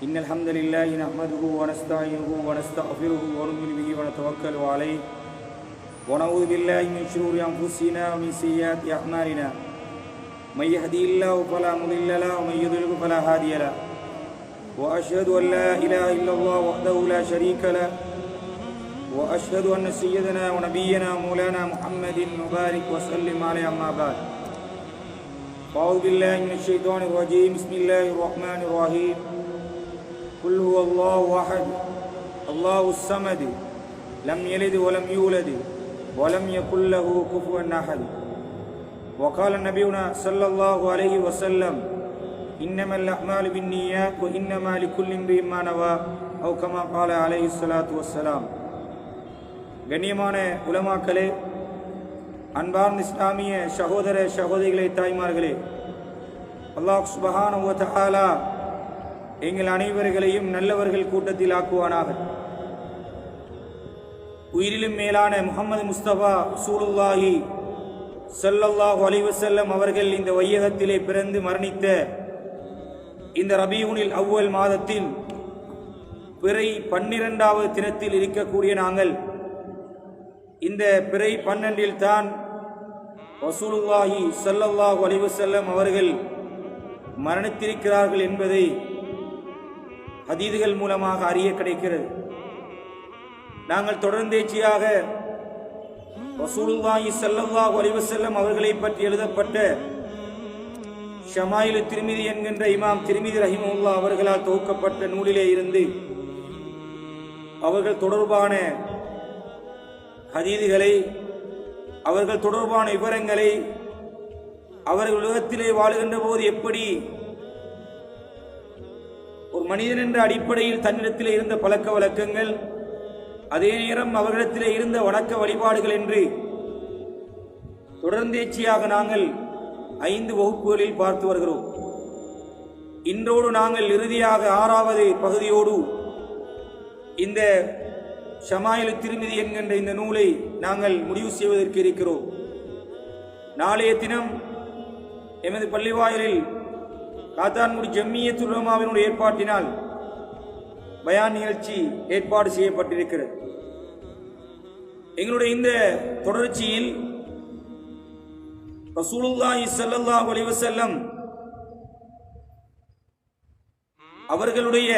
إن الحمد لله نحمده ونستعينه ونستغفره ونؤمن به ونتوكل عليه ونعوذ بالله من شرور أنفسنا ومن سيئات أعمالنا من يهدي الله فلا مضل له ومن يضلل فلا هادي له وأشهد أن لا إله إلا الله وحده لا شريك له وأشهد أن سيدنا ونبينا مولانا محمد مبارك وسلم عليه أما بعد أعوذ بالله من الشيطان الرجيم بسم الله الرحمن الرحيم قل هو الله أحد الله الصمد لم يلد ولم يولد ولم يكن له كفوا أحد وقال نبينا صلى الله عليه وسلم إنما الأعمال بالنيات وإنما لكل امرئ ما نوى أو كما قال عليه الصلاة والسلام. கண்ணியமான உலமாக்களே, அன்பார்ந்த இஸ்லாமிய சகோதர சகோதரிகளே, தாய்மார்களே, அல்லாஹ் சுப்ஹானஹு வ தஆலா எங்கள் அனைவர்களையும் நல்லவர்கள் கூட்டத்தில் ஆக்குவானாக. உயிரிலும் மேலான முஹம்மது முஸ்தபா ரசூலுல்லாஹி ஸல்லல்லாஹு அலைஹி வஸல்லம் அவர்கள் இந்த வையகத்திலே பிறந்து மரணித்த இந்த ரபீஉல் அவ்வல் மாதத்தின் பிறை 12வது தினத்தில் இருக்கக்கூடிய நாங்கள் இந்த பிறை 12 தான் ரசூலுல்லாஹி ஸல்லல்லாஹு அலைஹி வஸல்லம் அவர்கள் மரணித்திருக்கிறார்கள் என்பதை ஹதீதுகள் மூலமாக அறிய கிடைக்கிறது. நாங்கள் தொடர்ந்தேச்சியாக ரசூலுல்லாஹி ஸல்லல்லாஹு அலைஹி வஸல்லம் அவர்களை பற்றி எழுதப்பட்ட ஷமாயிலு திர்மிதி என்கின்ற இமாம் திர்மிதி ரஹிமஹுல்லாஹ் அவர்களால் தொகுக்கப்பட்ட நூலிலே இருந்து அவர்கள் தொடர்பான ஹதீதுகளை, அவர்கள் தொடர்பான விவரங்களை, அவர்கள் உலகத்திலே வாழுகின்ற போது எப்படி ஒரு மனிதன் என்ற அடிப்படையில் தன்னிடத்திலே இருந்த பழக்க வழக்கங்கள், அதே நேரம் அவர்களிடத்திலே இருந்த வணக்க வழிபாடுகள் என்று தொடர்ந்தேச்சியாக நாங்கள் 5 வகுப்புகளில் பார்த்து வருகிறோம். இன்றோடு நாங்கள் இறுதியாக 6வது பகுதியோடு இந்த ஷமாயிலு திர்மிதி என்கின்ற இந்த நூலை நாங்கள் முடிவு செய்வதற்கு இருக்கிறோம். நாளைய தினம் எமது பள்ளிவாயலில் காத்தான்குடி ஜம்மியத்துல் உலமாவினுடைய ஏற்பாட்டினால் பயான் நிகழ்ச்சி ஏற்பாடு செய்யப்பட்டிருக்கிறது. எங்களுடைய இந்த தொடர்ச்சியில் ரசூலுல்லாஹி ஸல்லல்லாஹு அலைஹி வஸல்லம் அவர்களுடைய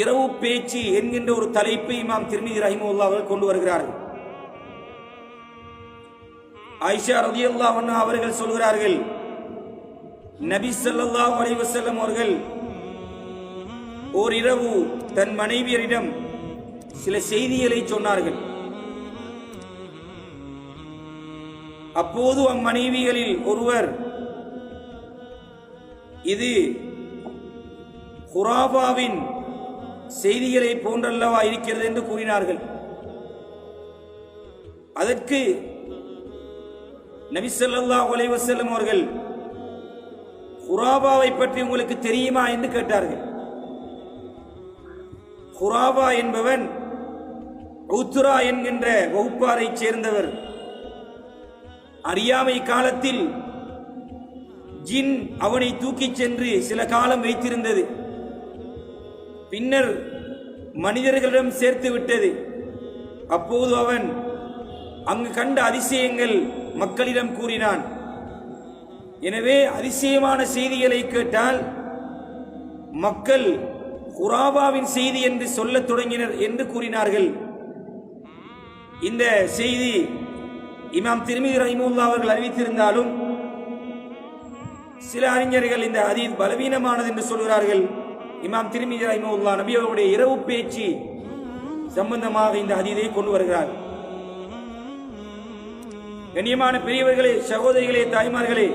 இரவு பேச்சு என்கின்ற ஒரு தலைப்பை இமாம் திர்மிதி ரஹிமஹுல்லாஹ் அவர்கள் கொண்டு வருகிறார்கள். ஆயிஷா ரலியல்லாஹு அன்ஹா அவர்கள் சொல்கிறார்கள், நபி ஸல்லல்லாஹு அலைஹி வஸல்லம் அவர்கள் ஓரிரவு தன் மனைவியரிடம் சில செய்திகளை சொன்னார்கள். அப்போது அம்மனைவிகளில் ஒருவர், இது குராபாவின் செய்திகளை போன்றல்லவா இருக்கிறது என்று கூறினார்கள். அதற்கு நபி ஸல்லல்லாஹு அலைஹி வஸல்லம் அவர்கள், குராபாவை பற்றி உங்களுக்கு தெரியுமா என்று கேட்டார்கள். குராபா என்பவன் உத்ரா என்கின்ற வகுப்பாரை சேர்ந்தவர். அறியாமை காலத்தில் ஜின் அவனை தூக்கிச் சென்று சில காலம் வைத்திருந்தது. பின்னர் மனிதர்களிடம் சேர்த்து விட்டது. அப்போது அவன் அங்கு கண்ட அதிசயங்கள் மக்களிடம் கூறினான். எனவே அதிசயமான செய்திகளை கேட்டால் மக்கள் குராபாவின் செய்தி என்று சொல்லத் தொடங்கினர் என்று கூறினார்கள். இந்த செய்தி இமாம் திர்மிதி ரஹிமஹுல்லாஹ் அவர்கள் அறிவித்திருந்தாலும் சில அறிஞர்கள் இந்த ஹதீஸ் பலவீனமானது என்று சொல்கிறார்கள். இமாம் திர்மிதி ரஹிமஹுல்லாஹ் நபி அவருடைய இரவு பேச்சு சம்பந்தமாக இந்த ஹதீஸை கொண்டு வருகிறார். கண்ணியமான பெரியவர்களே, சகோதரிகளே, தாய்மார்களே,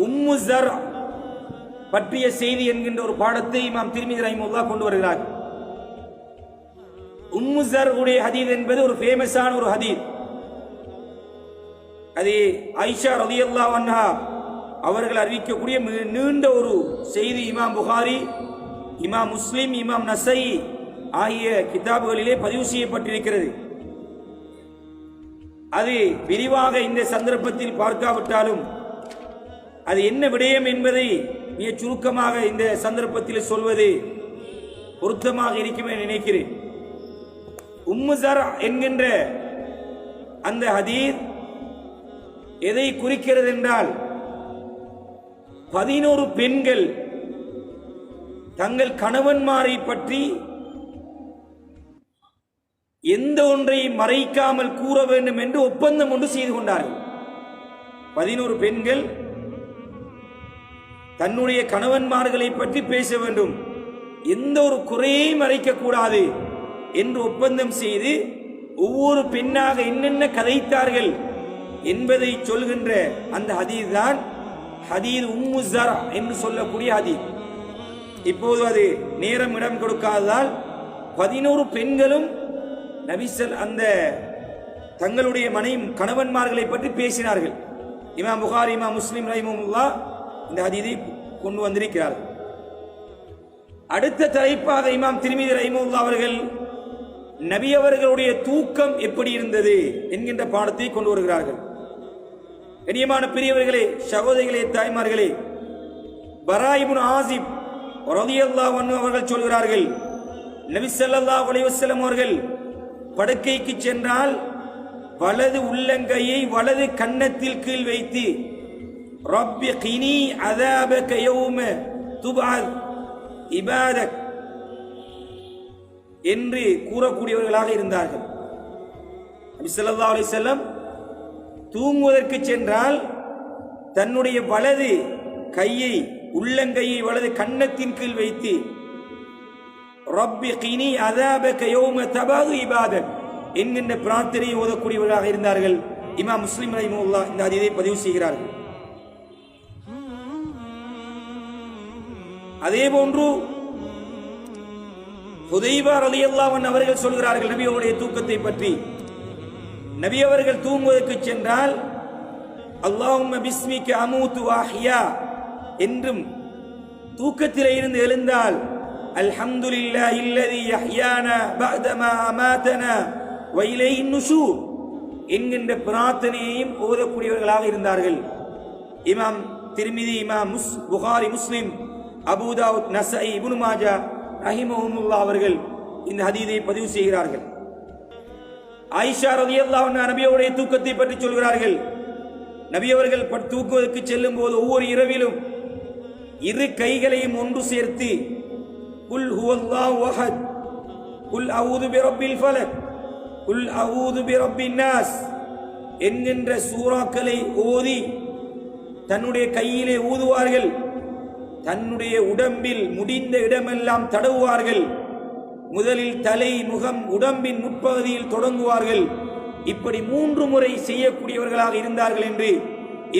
உம்மு ஸர் பற்றிய செய்தி என்கின்ற ஒரு பாடத்தை இமாம் திர்மிதி ரஹிமஹுல்லாஹ் கொண்டு வருகிறார். உம்மு ஸர் உடைய ஹதீஸ் என்பது ஒரு ஃபேமஸான ஒரு ஹதீஸ். அது ஆயிஷா ரலியல்லாஹு அன்ஹா அவர்கள் அறிவிக்கக்கூடிய நீண்ட ஒரு செய்தி. இமாம் புகாரி, இமாம் முஸ்லிம், இமாம் நஸஈ ஆகிய கிதாபுகளிலே பதிவு செய்யப்பட்டிருக்கிறது. அது விரிவாக இந்த சந்தர்ப்பத்தில் பார்க்காவிட்டாலும் அது என்ன விடயம் என்பதை மிக சுருக்கமாக இந்த சந்தர்ப்பத்தில் சொல்வது பொருத்தமாக இருக்கும் என நினைக்கிறேன். உம்மு ஸர்அ என்கின்ற அந்த ஹதீஸ் எதை குறிக்கிறது என்றால், 11 பெண்கள் தங்கள் கணவன்மாரை பற்றி எந்த ஒன்றை மறைக்காமல் கூற வேண்டும் என்று ஒப்பந்தம் ஒன்று செய்து கொண்டார்கள். 11 பெண்கள் தன்னுடைய கணவன்மார்களை பற்றி பேச வேண்டும், எந்த ஒரு குறையையும் மறைக்கக்கூடாது என்று ஒப்பந்தம் செய்து ஒவ்வொரு பெண்ணாக என்னென்ன கதைத்தார்கள் என்பதை சொல்கின்ற அந்த ஹதீஸ் தான் ஹதீஸ் உம்மு ஸர்அ என்று சொல்லக்கூடிய ஹதீஸ். இப்போது அது நேரம் இடம் கொடுக்காததால் 11 பெண்களும் நபிசல் அந்த தங்களுடைய கணவன்மார்களை பற்றி பேசினார்கள். இமாம் புகாரி, இமாம் முஸ்லிம் ரஹிமஹுல்லாஹ் இந்த ஹதீஸை கொண்டு வந்திருக்கிறார்கள். அடுத்த தலைப்பாக இமாம் திர்மிதி ரஹிமஹுல்லாஹ் அவர்கள் நபி அவர்களுடைய தூக்கம் எப்படி இருந்தது என்கின்ற பாடத்தை கொண்டு வருகிறார்கள். கண்ணியமான பெரியவர்களே, சகோதரிகளே, தாய்மார்களே, பரா இப்னு ஆசிப் ரலியல்லாஹு அன்ஹு அவர்கள் சொல்கிறார்கள், நபி ஸல்லல்லாஹு அலைஹி வஸல்லம் அவர்கள் படுக்கைக்கு சென்றால் வலது உள்ளங்கையை வலது கன்னத்தில் கீழ் வைத்து ரப்பி கினி அஸாபக யௌம துபஅத் இபாதக் என்று கூறக்கூடியவர்களாக இருந்தார்கள். நபி ஸல்லல்லாஹு அலைஹி வஸல்லம் தூங்குவதற்கு சென்றால் தன்னுடைய வலது கையை உள்ளங்கையை வலது கன்னத்தின் கீழ் வைத்து ரப்பி கினி அஸாபக யௌம தபஅத் இபாதக் என்கின்ற பிரார்த்தனையை ஓதக்கூடியவர்களாக இருந்தார்கள். இமாம் முஸ்லிம் ரஹிமஹுல்லாஹ் இந்த ஹதீஸை பதிவு செய்கிறார்கள். அதே போன்று ஹுதைபா ரலியல்லாஹு அன்ஹு அவர்கள் சொல்கிறார்கள் நபியோடைய தூக்கத்தை பற்றி. நபி அவர்கள் தூங்குவதற்கு சென்றால் அல்லாஹும்ம பிஸ்மிக அமூது வ அஹ்யா என்றும், தூக்கத்திலே இருந்து எழுந்தால் அல்ஹம்துலில்லாஹி அல்லதி யஹ்யானா பஅதமா அமாதனா வ இலைஹின் நுஷூர் என்கின்ற பிரார்த்தனையையும் ஓதக்கூடியவர்களாக இருந்தார்கள். இமாம் திர்மிதி, இமாம் புகாரி, முஸ்லிம், அபூ தாவூத், நஸாயி, இப்னு மாஜா ரஹிமஹுமுல்லாஹ் அவர்கள் இந்த ஹதீஸை பதிவு செய்கிறார்கள். ஆயிஷா ரலியல்லாஹு அன்ஹா நபியோடைய தூக்கத்தை பற்றி சொல்கிறார்கள். நபி அவர்கள் தூக்குவதற்கு செல்லும் போது ஒவ்வொரு இரவிலும் இரு கைகளையும் ஒன்று சேர்த்து குல் ஹுவல்லாஹு அஹத், குல் அஊது பிரப்பில் ஃபலக், குல் அஊது பிரப்பின் நாஸ் என்கின்ற சூறாக்களை ஓதி தன்னுடைய கையிலே ஊதுவார்கள். தன்னுடைய உடம்பில் முடிந்த இடமெல்லாம் தடவுவார்கள். முதலில் தலை, முகம், உடம்பின் முற்பகுதியில் தொடங்குவார்கள். இப்படி 3 முறை செய்யக்கூடியவர்களாக இருந்தார்கள் என்று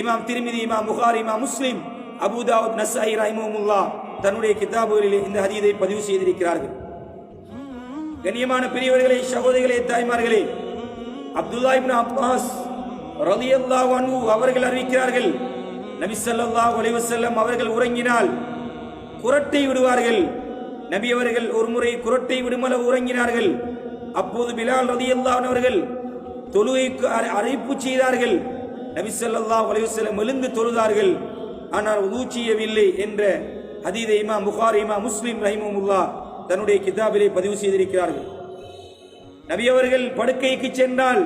இமாம் திர்மிதி, இமாம் புகாரி, இமாம் முஸ்லிம், அபூ தாவூத், நஸாயி ரஹிமஹுல்லாஹ் தன்னுடைய கிதாபுகளிலே இந்த ஹதீஸை பதிவு செய்திருக்கிறார்கள். கண்ணியமான பெரியவர்களே, சகோதரிகளே, தாய்மார்களே, அப்துல்லாஹ் இப்னு அப்பாஸ் ரலியல்லாஹு அன்ஹு அவர்கள் அறிவிக்கிறார்கள், நபி ஸல்லல்லாஹு அலைஹி வஸல்லம் அவர்கள் உறங்கினால் குரட்டை விடுவார்கள். நபி அவர்கள் ஒரு முறை குரட்டை விடுமளவு உறங்கினார்கள். அப்போது பிலால் ரலியல்லாஹு அன்ஹு அவர்கள் தொழுகைக்கு அழைப்பு செய்தார்கள். நபி ஸல்லல்லாஹு அலைஹி வஸல்லம் எழுந்து தொழுதார்கள், ஆனால் உது செய்யவில்லை என்ற ஹதீஸை இமாம் புகாரி, இமாம் முஸ்லிம் ரஹிமஹுல்லாஹ் தன்னுடைய கிதாபிலே பதிவு செய்திருக்கிறார்கள். நபி அவர்கள் படுக்கைக்கு சென்றால்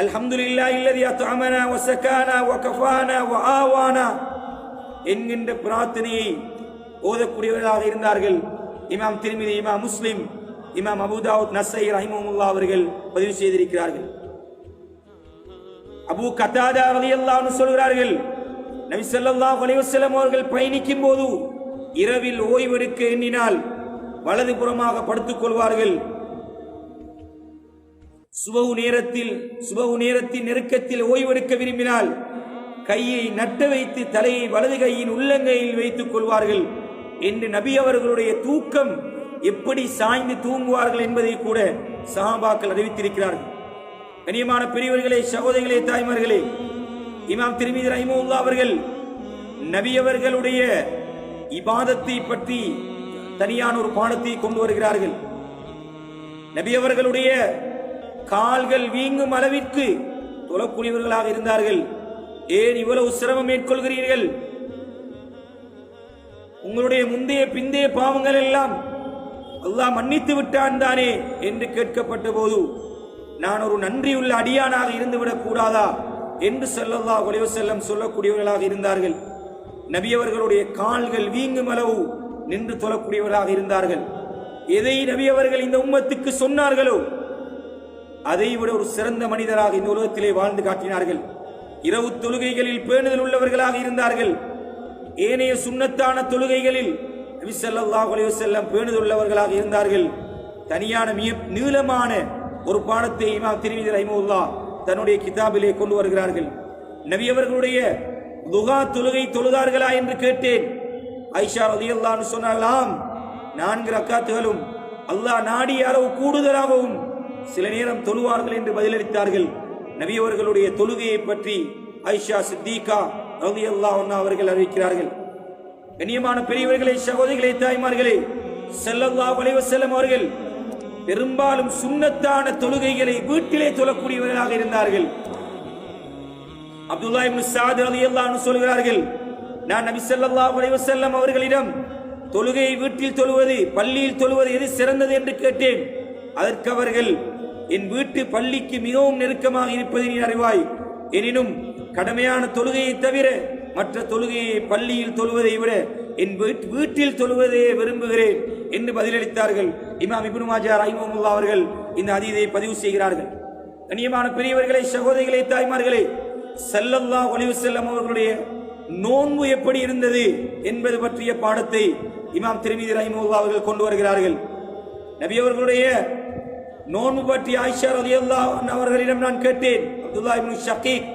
அல்ஹம்துலில்லாஹி அல்லதி அத்அமனா வ ஸகானா வ கஃபானா வ ஆவானா என்கின்ற பிரார்த்தனையை ஓதக்கூடியவர்களாக இருந்தார்கள். இமாம் திர்மிதி, இமாம் முஸ்லிம், இமாம் அபூ தாவூத், நஸாயி ரஹிமஹுல்லாஹ் அவர்கள் பதிவு செய்திருக்கிறார்கள். அபூ கத்தாதா ரலியல்லாஹு அன்ஹு சொல்கிறார்கள், நபி ஸல்லல்லாஹு அலைஹி வஸல்லம் அவர்கள் பயணிக்கும் போது இரவில் ஓய்வெடுக்க எண்ணினால் வலது புறமாக படுத்துக் கொள்வார்கள். சுபஹு நேரத்தின் நெருக்கத்தில் ஓய்வெடுக்க விரும்பினால் கையை நட்ட வைத்து தலையை வலது கையின் உள்ளங்கையில் வைத்துக் கொள்வார்கள் என்று நபி அவர்களுடைய தூக்கம் எப்படி சாய்ந்து தூங்குவார்கள் என்பதை கூட சஹாபாக்கள் அறிவித்திருக்கிறார்கள். கண்ணியமான பெரியவர்களே, சகோதரிகளே, தாய்மார்களே, இமாம் திர்மிதி ரஹிமஹுல்லாஹ் அவர்கள் நபி அவர்களுடைய இபாதத்தை பற்றி தனியான ஒரு பாடத்தை கொண்டு வருகிறார்கள். நபி அவர்களுடைய கால்கள் வீங்கும் அளவிற்கு தொழக்கூடியவர்களாக இருந்தார்கள். ஏன் இவ்வளவு சிரமம் மேற்கொள்கிறீர்கள்? உங்களுடைய முந்தைய பிந்தைய பாவங்கள் எல்லாம் அல்லாஹ் மன்னித்து விட்டான் தானே என்று கேட்கப்பட்ட போது, நான் ஒரு நன்றியுள்ள அடியானாக இருந்துவிடக் கூடாதா என்று ஸல்லல்லாஹு அலைஹி வஸல்லம் சொல்லக்கூடியவர்களாக இருந்தார்கள். நபி அவர்களுடைய கால்கள் வீங்கும் அளவு நின்று தொழக்கூடியவர்களாக இருந்தார்கள். எதை நபி அவர்கள் இந்த உம்மத்துக்கு சொன்னார்களோ அதை விட ஒரு சிறந்த மனிதராக இந்த உலகத்திலே வாழ்ந்து காட்டினார்கள். இரவு தொழுகைகளில் பேணுதல் உள்ளவர்களாக இருந்தார்கள். ஏனைய சுன்னத்தான தொழுகைகளில் நபி ஸல்லல்லாஹு அலைஹி வஸல்லம் பேணுதல் உள்ளவர்களாக இருந்தார்கள். தனியான நீளமான ஒரு பாடத்தை இமாம் திர்மிதி ரஹிமஹுல்லாஹ் தன்னுடைய கிதாபிலே கொண்டு வருகிறார்கள். நபி அவர்களுடைய துஹா தொழுகை தொழுதார்களா என்று கேட்டேன். ஆயிஷா ரலியல்லாஹு அன்ஹா சொன்னார்களாம், 4 ரக்காத்துகளும் அல்லாஹ் நாடிய அளவு கூடுதலாகவும் சில நேரம் தொழுவார்கள் என்று பதிலளித்தார்கள். நபி அவர்களுடைய தொழுகையை பற்றி ஆயிஷா சித்திகா ரலியல்லாஹு அன்ஹா அவர்கள் அறிவிக்கிறார்கள். கண்ணியமான பெரியவர்களே, சகோதரிகளே, தாய்மார்களே, ஸல்லல்லாஹு அலைஹி வஸல்லம் அவர்கள் பெரும்பாலும் சுன்னத்தான தொழுகைகளை வீட்டிலே தொழக்கூடியவர்களாக இருந்தார்கள். அப்துல்லாஹ் இப்னு ஸஅத் ரலியல்லாஹு அன்ஹு சொல்கிறார்கள், நான் நபி ஸல்லல்லாஹு அலைஹி வஸல்லம் அவர்களிடம் தொழுகையை வீட்டில் தொழுவது பள்ளியில் தொழுவது எது சிறந்தது என்று கேட்டேன். அதற்கு அவர்கள், என் வீட்டு பள்ளிக்கு மிகவும் நெருக்கமாக இருப்பதை நீ அறிவாய். எனினும் கடமையான தொழுகையை தவிர மற்ற தொழுகையை பள்ளியில் தொழுவதை விட என் வீட்டில் தொழுவதே விரும்புகிறேன் என்று பதிலளித்தார்கள். இமாம் இப்னு மாஜா ரஹிமஹுல்லாஹ் அவர்கள் இந்த ஹதீஸை பதிவு செய்கிறார்கள். கண்ணியமான பெரியவர்களே, சகோதரிகளே, தாய்மார்களே, ஸல்லல்லாஹு அலைஹி வஸல்லம் அவர்களுடைய நோன்பு எப்படி இருந்தது என்பது பற்றிய பாடத்தை இமாம் திர்மிதி ரஹிமஹுல்லாஹ் அவர்கள் கொண்டு வருகிறார்கள். நபி அவர்களுடைய நோன்பு பற்றி ஆயிஷா ரலியல்லாஹு அன்ஹா அவர்களிடம் நான் கேட்டேன். அப்துல்லாஹ் இப்னு ஷகீக்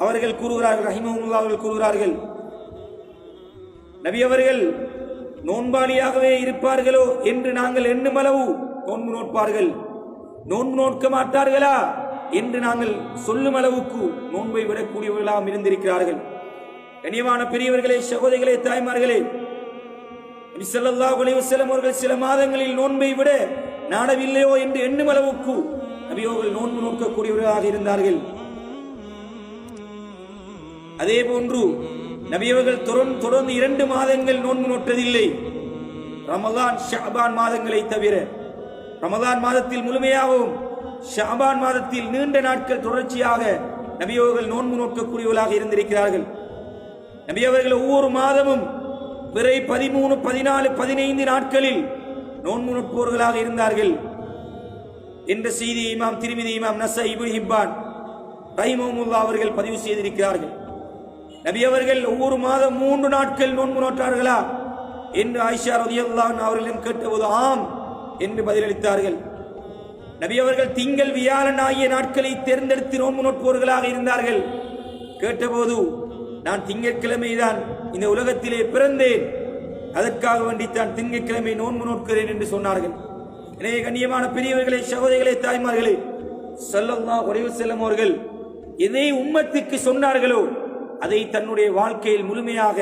அவர்கள் கூறுகிறார்கள், ரஹிமஹுல்லாஹ் அவர்கள் கூறுகிறார்கள், நபி அவர்கள் நோன்பாளியாகவே இருப்பார்களோ என்று நாங்கள் எண்ணுமளவு நோன்பு நோட்பார்கள். நோன்பு நோட்க மாட்டார்களா என்று நாங்கள் சொல்லும் அளவுக்கு நோன்பை விடக்கூடியவர்களாக இருந்திருக்கிறார்கள். கண்ணியமான பெரியவர்களே, சகோதரிகளே, தாய்மார்களே, நபி ஸல்லல்லாஹு அலைஹி வஸல்லம் அவர்கள் சில மாதங்களில் நோன்பை விட நாடவில்லையோ என்று எண்ணும் அளவுக்கு நபி அவர்கள் நோன்பு நோக்கக்கூடியவர்களாக இருந்தார்கள். அதே போன்று நபி அவர்கள் தொடர்ந்து 2 மாதங்கள் நோன்பு நோற்றதில்லை, ரமலான் ஷஅபான் மாதங்களை தவிர. ரமலான் மாதத்தில் முழுமையாகவும் ஷஅபான் மாதத்தில் நீண்ட நாட்கள் தொடர்ச்சியாக நபி அவர்கள் நோன்பு நோக்கக்கூடியவர்களாக இருந்திருக்கிறார்கள். நபி அவர்கள் ஒவ்வொரு மாதமும் பிறை 13, 14, 15 நாட்களில் நோன்பு நோட்பவர்களாக இருந்தார்கள் என்ற செய்தி இமாம் திர்மிதி, இமாம் நஸாஇ, இப்னு ஹிப்பான் ரஹிமஹுல்லாஹ் அவர்கள் பதிவு செய்திருக்கிறார்கள். நபி அவர்கள் ஒவ்வொரு மாதம் 3 நாட்கள் நோன்பு நோட்டார்களா என்று ஆயிஷா ரலியல்லாஹு அன்ஹா அவர்களிடம் கேட்டபோது ஆம் என்று பதிலளித்தார்கள். நபி அவர்கள் திங்கள், வியாழன் ஆகிய நாட்களை தேர்ந்தெடுத்து நோன்பு நோட்பவர்களாக இருந்தார்கள். கேட்டபோது, நான் திங்கட்கிழமை தான் இந்த உலகத்திலே பிறந்தேன், அதற்காக வேண்டித்தான் திங்கட்கிழமை நோன்பு நோட்கிறேன் என்று சொன்னார்கள். எனவே கண்ணியமான பெரியவர்களே, சகோதரிகளே, தாய்மார்களே, ஸல்லல்லாஹு அலைஹி வஸல்லம் அவர்கள் எதை உம்மத்துக்கு சொன்னார்களோ அதை தன்னுடைய வாழ்க்கையில் முழுமையாக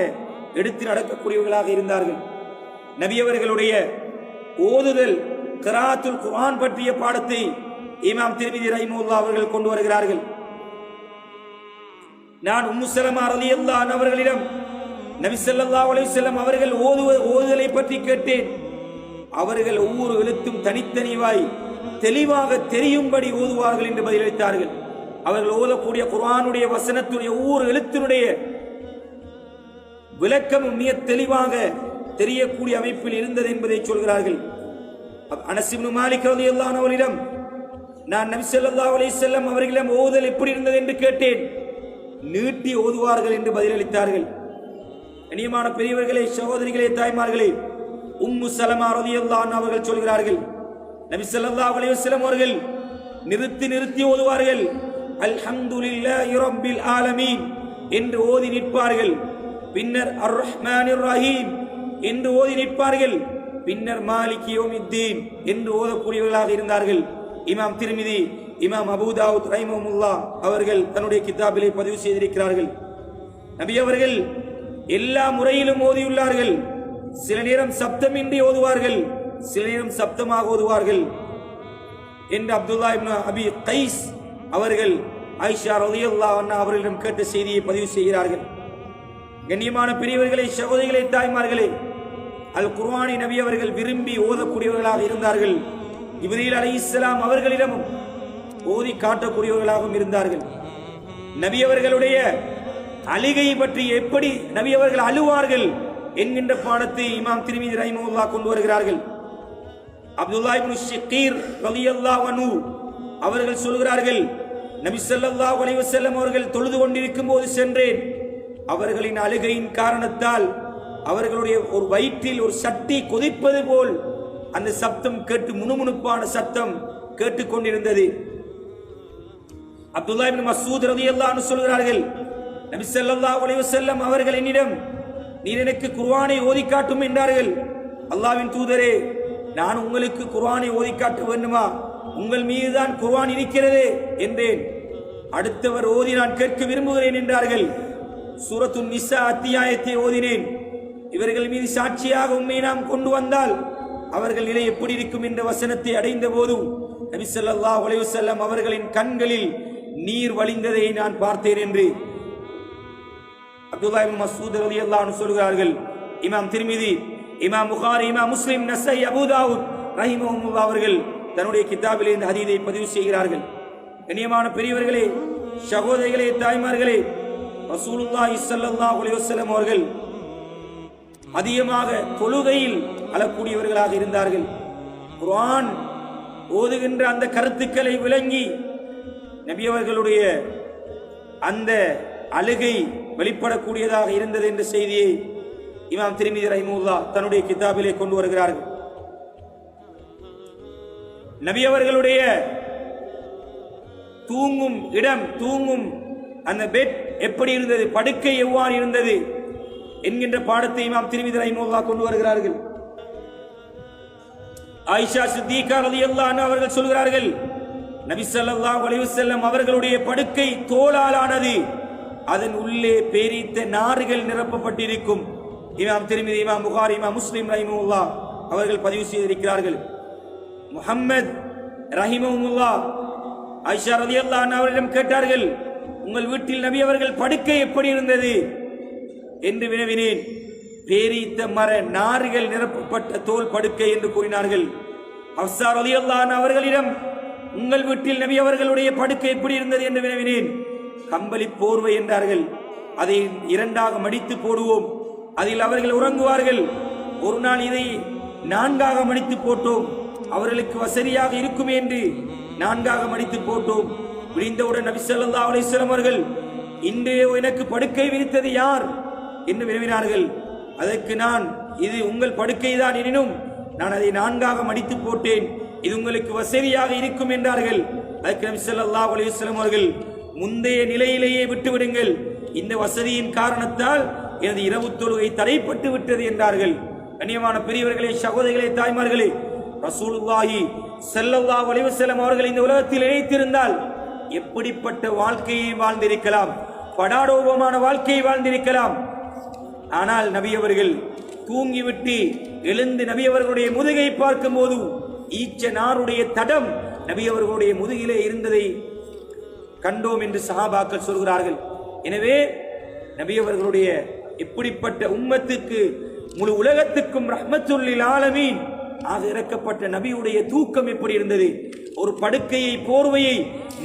எடுத்து நடக்கக்கூடியவர்களாக இருந்தார்கள். நபி அவர்களுடைய ஓதுதல் கிராத்துல் குர்ஆன் பற்றிய பாடத்தை இமாம் திர்மிதி ரஹிமஹுல்லாஹ் அவர்கள் கொண்டு வருகிறார்கள். நான் உம்மு ஸலமா ரலியல்லாஹு அன்ஹா அவர்களிடம் நபி ஸல்லல்லாஹு அலைஹி வஸல்லம் அவர்கள் ஓதுதலை பற்றி கேட்டேன். அவர்கள் ஒவ்வொரு எழுத்தும் தனித்தனிவாய் தெளிவாக தெரியும்படி ஓதுவார்கள் என்று பதிலளித்தார்கள். அவர்கள் ஓதக்கூடிய குர்ஆனுடைய வசனத்துடைய ஒவ்வொரு எழுத்தினுடைய விளக்கமும் மிக தெளிவாக தெரியக்கூடிய அமைப்பில் இருந்தது என்பதை சொல்கிறார்கள். அனஸ் இப்னு மாலிக் ரலியல்லாஹு அன்ஹு அவர்களிடம் நான் நபி ஸல்லல்லாஹு அலைஹி வஸல்லம் அவர்களிடம் ஓதுதல் எப்படி இருந்தது என்று கேட்டேன். நீட்டி ஓதுவார்கள் என்று பதிலளித்தார்கள். கண்ணியமான பெரியவர்களே, சகோதரிகளே, தாய்மார்களே, உம்மு ஸலமா ரலியல்லாஹு அன்ஹா அவர்கள் சொல்கிறார்கள், நபி ஸல்லல்லாஹு அலைஹி வஸல்லம் அவர்கள் நிறுத்தி ஓதுவார்கள். அல்ஹம்துலில்லாஹி ரப்பில் ஆலமீன் என்று ஓதி நிற்பார்கள். பின்னர் அர் ரஹ்மானிர் ரஹீம் என்று ஓதி நிற்பார்கள். பின்னர் மாலிகி யௌமித்தீன் என்று ஓதக்கூடியவர்களாக இருந்தார்கள். இமாம் திர்மிதி, இமாம் அபூ தாவூத் ரஹிமஹுல்லாஹ் அவர்கள் தன்னுடைய கிதாபிலே பதிவு செய்திருக்கிறார்கள். நபி அவர்கள் எல்லா முறையிலும் ஓதியுள்ளார்கள். சில நேரம் சப்தமின்றி ஓதுவார்கள், சில நேரம் சப்தமாக ஓதுவார்கள் என்று அப்துல்லாஹ் இப்னு அபி கைஸ் அவர்கள் ஆயிஷா ரலியல்லாஹு அன்ஹா அவர்களிடம் கேட்ட செய்தியை பதிவு செய்கிறார்கள். கண்ணியமான பெரியவர்களே, சகோதரிகளே, தாய்மார்களே, அல் குர்ஆனை நபி அவர்கள் விரும்பி ஓதக்கூடியவர்களாக இருந்தார்கள். ஜிப்ரீல் அலைஹிஸ்ஸலாம் அவர்களிடமும் ஓதி காட்டக்கூடியவர்களாகவும் இருந்தார்கள். நபி அவர்களுடைய அழுகை பற்றி எப்படி நபி அவர்கள் அழுவார்கள் என்கின்ற பாடத்தை இமாம் திர்மிதி ரஹிமஹுல்லாஹ் கொண்டு வருகிறார்கள். அப்துல்லாஹ் இப்னு ஷக்கீர் ரலியல்லாஹு அன்ஹு அவர்கள் சொல்கிறார்கள், நபி ஸல்லல்லாஹு அலைஹி வஸல்லம் அவர்கள் தொழுது கொண்டிருக்கும் போது சென்றேன். அவர்களின் அழுகையின் காரணத்தால் அவர்களுடைய ஒரு வயிற்றில் ஒரு சட்டி கொதிப்பது போல் அந்த சப்தம் கேட்டு முணுமுணுப்பான சத்தம் கேட்டுக்கொண்டிருந்தது. அப்துல்லாஹ் இப்னு மஸ்ஊத் ரலியல்லாஹு அன்ஹு சொல்கிறார்கள், நபி ஸல்லல்லாஹு அலைஹி வஸல்லம் அவர்கள் என்னிடம், நீர் எனக்கு குர்ஆனை ஓதி காட்டும் என்றார்கள். அல்லாஹ்வின் தூதரே, நான் உங்களுக்கு குர்ஆனை ஓதி காட்ட வேண்டுமா? உங்கள் மீதுதான் குர்ஆன் இருக்கிறதே என்றேன். அடுத்தவர் ஓதி நான் கேட்க விரும்புகிறேன் என்றார்கள். சூரத்துன் நிசா அத்தியாயத்தை ஓதினேன். இவர்கள் மீது சாட்சியாக உண்மை நாம் கொண்டு வந்தால் அவர்கள் நிலை எப்படி இருக்கும் என்ற வசனத்தை அடைந்த போது நபி ஸல்லல்லாஹு அலைஹி வஸல்லம் அவர்களின் கண்களில் நீர் வழிந்ததை நான் பார்த்தேன் என்று அப்துல்லாஹ் இப்னு மஸ்ஊத் ரலியல்லாஹு அன்ஹு சொல்கிறார்கள். இமாம் திர்மிதி, இமாம் புகாரி, இமாம் முஸ்லிம், நஸாயி, அபூ தாவூத் ரஹிமஹுல்லாஹ் அவர்கள் தன்னுடைய கிதாபிலே இந்த ஹதீஸை பதிவு செய்கிறார்கள். கண்ணியமான பெரியவர்களே, சகோதரிகளே, தாய்மார்களே, ரசூலுல்லாஹி ஸல்லல்லாஹு அலைஹி வஸல்லம் அவர்கள் அதிகமாக தொழுகையில் அழக்கூடியவர்களாக இருந்தார்கள். குர்ஆன் ஓதுகின்ற அந்த கருத்துக்களை விளங்கி நபி அவர்களுடைய அந்த அழுகை வெளிப்படக்கூடியதாக இருந்தது என்ற செய்தியை இமாம் திர்மிதி ரஹிமஹுல்லாஹ் தன்னுடைய கிதாபிலே கொண்டு வருகிறார்கள். நபி அவர்களுடைய தூங்கும் இடம், தூங்கும் அந்த பெட் எப்படி இருந்தது, படுக்கை எவ்வாறு இருந்தது என்கின்ற பாடத்தை இமாம் திர்மிதி ரஹிமஹுல்லாஹ் கொண்டு வருகிறார்கள். ஆயிஷா சித்திகா ரலியல்லாஹு அன்ஹா அவர்கள் சொல்கிறார்கள், நபி ஸல்லல்லாஹு அலைஹி வஸல்லம் அவர்களுடைய படுக்கை தோலால் ஆனது, அதன் உள்ளே பேரித்த நார்கள் நிரப்பப்பட்டிருக்கும். இமாம் திர்மிதி, இமாம் புகாரி, இமாம் முஸ்லிம் ரஹிமஹுல்லாஹ் அவர்கள் பதிவு செய்திருக்கிறார்கள். முஹம்மத் ரஹிமஹுல்லாஹ் ஆயிஷா ரலியல்லாஹு அன்ஹா அவர்களிடம் கேட்டார்கள், உங்கள் வீட்டில் நபி அவர்கள் படுக்கை எப்படி இருந்தது என்று வினவினேன். பேரித்த மர நார்கள் நிரப்பப்பட்ட தோல் படுக்கை என்று கூறினார்கள். ஹஃப்ஸா ரலியல்லாஹு அன்ஹா அவர்களிடம், உங்கள் வீட்டில் நபி அவர்களுடைய படுக்கை எப்படி இருந்தது என்று வினவினேன். கம்பளி போர்வை என்றார்கள். அதை இரண்டாக மடித்து போடுவோம், அதில் அவர்கள் உறங்குவார்கள். ஒரு நாள் இதை நான்காக மடித்து போட்டோம், அவர்களுக்கு வசதியாக இருக்கும் என்று நான்காக மடித்து போட்டோம். விடிந்தவுடன் நபி ஸல்லல்லாஹு அலைஹி வஸல்லம் அவர்கள், இன்று எனக்கு படுக்கை விரித்தது யார் என்று வினவினார்கள். அதற்கு நான், இது உங்கள் படுக்கை தான், எனினும் நான் அதை நான்காக மடித்து போட்டேன், இது உங்களுக்கு வசதியாக இருக்கும் என்றார்கள். அதற்கு நபி ஸல்லல்லாஹு அலைஹி வஸல்லம் அவர்கள், முந்தைய நிலையிலேயே விட்டுவிடுங்கள், இந்த வசதியின் காரணத்தால் எனது இரவு தொழுகை தடைப்பட்டு விட்டது என்றார்கள். கண்ணியமான பெரியவர்களே, சகோதரிகளே, தாய்மார்களே, ரசூலுல்லாஹி ஸல்லல்லாஹு அலைஹி வஸல்லம் அவர்கள் இந்த உலகத்தில் இணைத்திருந்தால் எப்படிப்பட்ட வாழ்க்கையை வாழ்ந்திருக்கலாம், படாடோபமான வாழ்க்கையை வாழ்ந்திருக்கலாம். ஆனால் நபி அவர்கள் தூங்கிவிட்டு எழுந்து நபி அவர்களுடைய முதுகை பார்க்கும் போது ஈச்ச நாருடைய தடம் நபி அவர்களுடைய முதுகிலே இருந்ததை கண்டோம் என்று சஹாபாக்கள் சொல்கிறார்கள். எனவே நபி அவர்களுடைய எப்படிப்பட்ட உம்மத்துக்கு, முழு உலகத்துக்கும் ரஹ்மத்துல் லில் ஆலமீன் ஆக இறக்கப்பட்ட நபியுடைய தூக்கம் எப்படி இருந்தது. ஒரு படுக்கையை, போர்வையை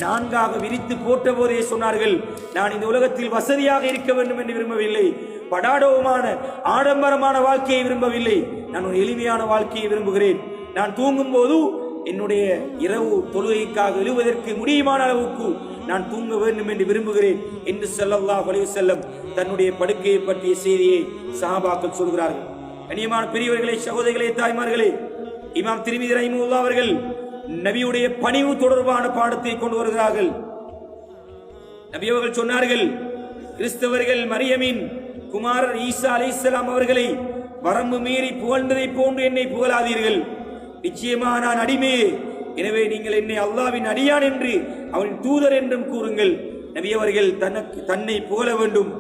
நான்காக விரித்து போட்ட போதே சொன்னார்கள், நான் இந்த உலகத்தில் வசதியாக இருக்க வேண்டும் என்று விரும்பவில்லை, படாடோமான ஆடம்பரமான வாழ்க்கையை விரும்பவில்லை, நான் ஒரு எளிமையான வாழ்க்கையை விரும்புகிறேன். நான் தூங்கும் போது என்னுடைய இரவு தொழுகைக்காக எழுவதற்கு முடியுமான அளவுக்கு நான் தூங்க வேண்டும் என்று விரும்புகிறேன் என்று ஸல்லல்லாஹு அலைஹி வஸல்லம் தன்னுடைய படுக்கையை பற்றிய செய்தியை சஹாபாக்கள் சொல்கிறார்கள். கண்ணியமான பெரியவர்களே, சகோதரிகளே, தாய்மார்களே, இமாம் திர்மிதி ரஹிமஹுல்லாஹ் அவர்கள் நபியுடைய பணிவு தொடர்பான பாடத்தை கொண்டு வருகிறார்கள். நபி அவர்கள் சொன்னார்கள், கிறிஸ்தவர்கள் மரியமின் குமாரர் ஈசா அலைஹிஸ்ஸலாம் அவர்களை வரம்பு மீறி புகழ்ந்ததை போன்று என்னை புகழாதீர்கள். நிச்சயமாக நான் அடிமையே, எனவே நீங்கள் என்னை அல்லாஹ்வின் அடியான் என்று அவனின் தூதர் என்றும் கூறுங்கள். நபி அவர்கள் தன்னை புகழ வேண்டும்.